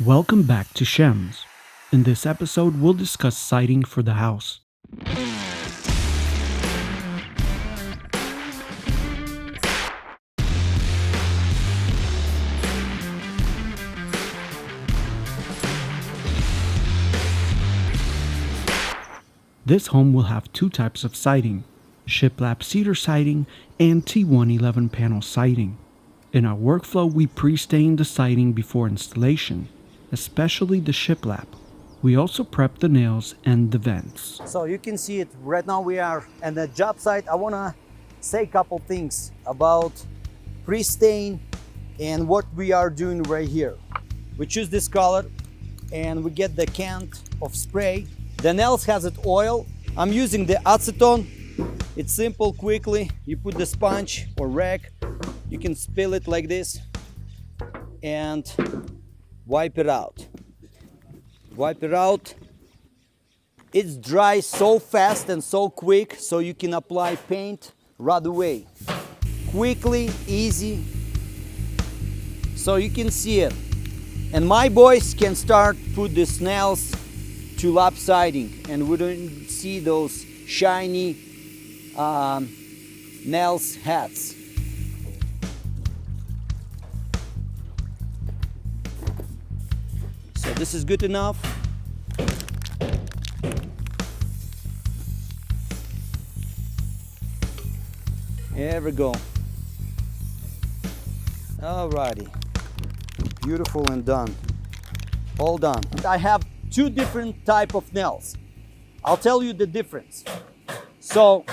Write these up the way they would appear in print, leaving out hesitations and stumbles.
Welcome back to SHEMSS. In this episode, we'll discuss siding for the house. This home will have two types of siding, Shiplap Cedar siding and T111 panel siding. In our workflow, we pre-stain the siding before installation, especially the shiplap. We also prep the nails and the vents. So you can see it right now. We are at the job site. I want to say a couple things about pre-stain and what we are doing right here. We choose this color and we get the can of spray. The nails has it oil. I'm using the acetone. It's simple, quickly. You put the sponge or rag. You can spill it like this and wipe it out. Wipe it out. It's dry so fast and so quick, so you can apply paint right away. Quickly, easy, so you can see it. And my boys can start put these nails to lap siding, and we don't see those shiny nails hats. So this is good enough. There we go. Alrighty. Beautiful and done. All done. I have two different type of nails. I'll tell you the difference. So,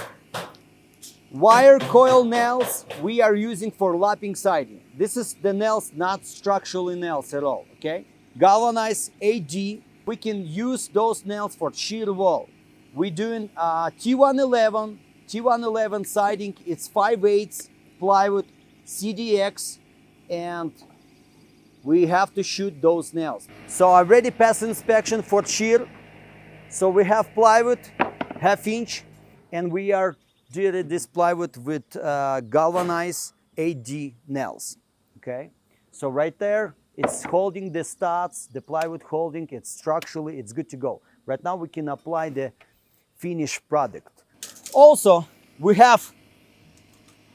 wire coil nails we are using for lapping siding. This is the nails, not structurally nails at all, okay? Galvanized AD, we can use those nails for shear wall. We're doing T111 siding. It's 5/8 plywood CDX, and we have to shoot those nails. So I already passed inspection for shear. So we have plywood, 1/2 inch, and we are doing this plywood with galvanized AD nails, okay? So right there, it's holding the studs, the plywood holding, it's structurally, it's good to go. Right now we can apply the finished product. Also, we have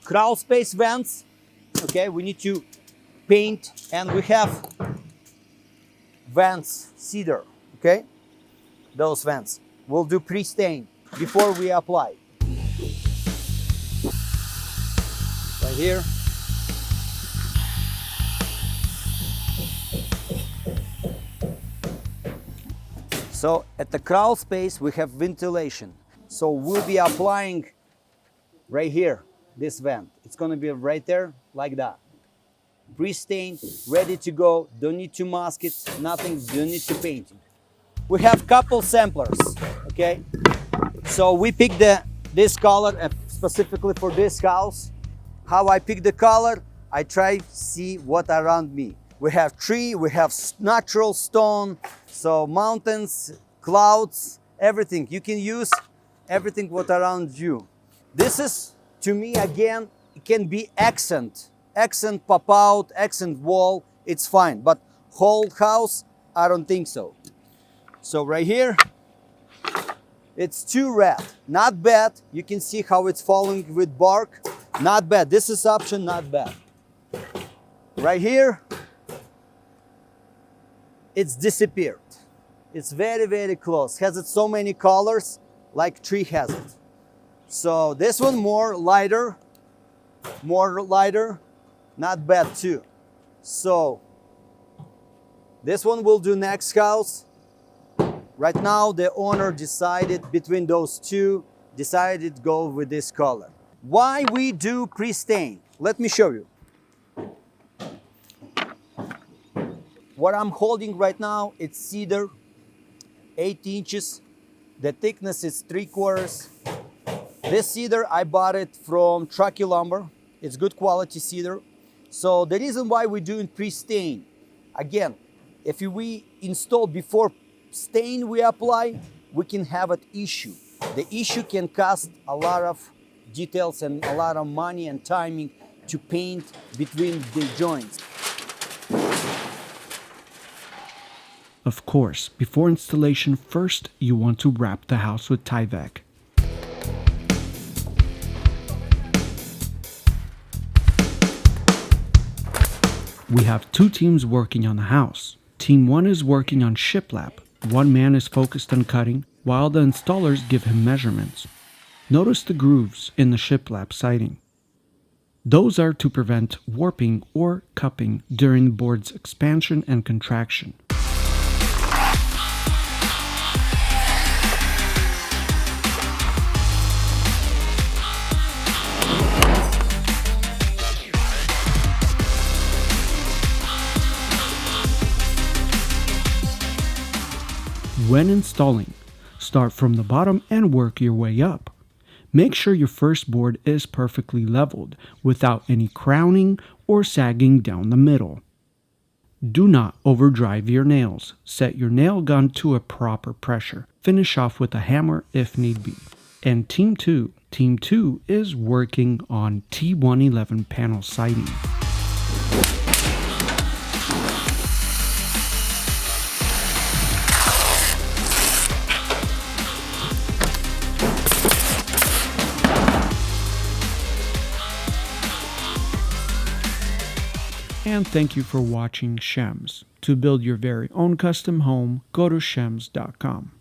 crawl space vents, okay? We need to paint, and we have vents, Cedar, okay? Those vents. We'll do pre-stain before we apply. Right here. So at the crawl space, we have ventilation. So we'll be applying right here, this vent. It's gonna be right there, like that. Pre-stain, ready to go. Don't need to mask it, nothing, don't need to paint it. We have couple samplers, okay? So we picked this color specifically for this house. How I pick the color, I try to see what around me. We have tree, we have natural stone, so mountains, clouds, everything. You can use everything what around you. This is, to me, again, it can be accent pop out, accent wall, it's fine. But whole house, I don't think so. So right here, it's too red, not bad. You can see how it's falling with bark, not bad. This is option, not bad. Right here, it's disappeared. It's very, very close. Has it so many colors like tree has it. So this one more lighter, not bad too. So this one we'll do next house. Right now the owner decided between those two, decided to go with this color. Why we do pre-stain? Let me show you. What I'm holding right now, it's cedar, 8 inches. The thickness is 3/4. This cedar, I bought it from Truckee Lumber. It's good quality cedar. So the reason why we're doing pre-stain, again, if we install before stain we apply, we can have an issue. The issue can cost a lot of details and a lot of money and timing to paint between the joints. Of course, before installation, first you want to wrap the house with Tyvek. We have two teams working on the house. Team 1 is working on Shiplap. One man is focused on cutting, while the installers give him measurements. Notice the grooves in the Shiplap siding. Those are to prevent warping or cupping during the board's expansion and contraction. When installing, start from the bottom and work your way up. Make sure your first board is perfectly leveled, without any crowning or sagging down the middle. Do not overdrive your nails. Set your nail gun to a proper pressure. Finish off with a hammer if need be. And Team 2 is working on T111 panel siding. And thank you for watching SHEMSS. To build your very own custom home, go to shemss.com.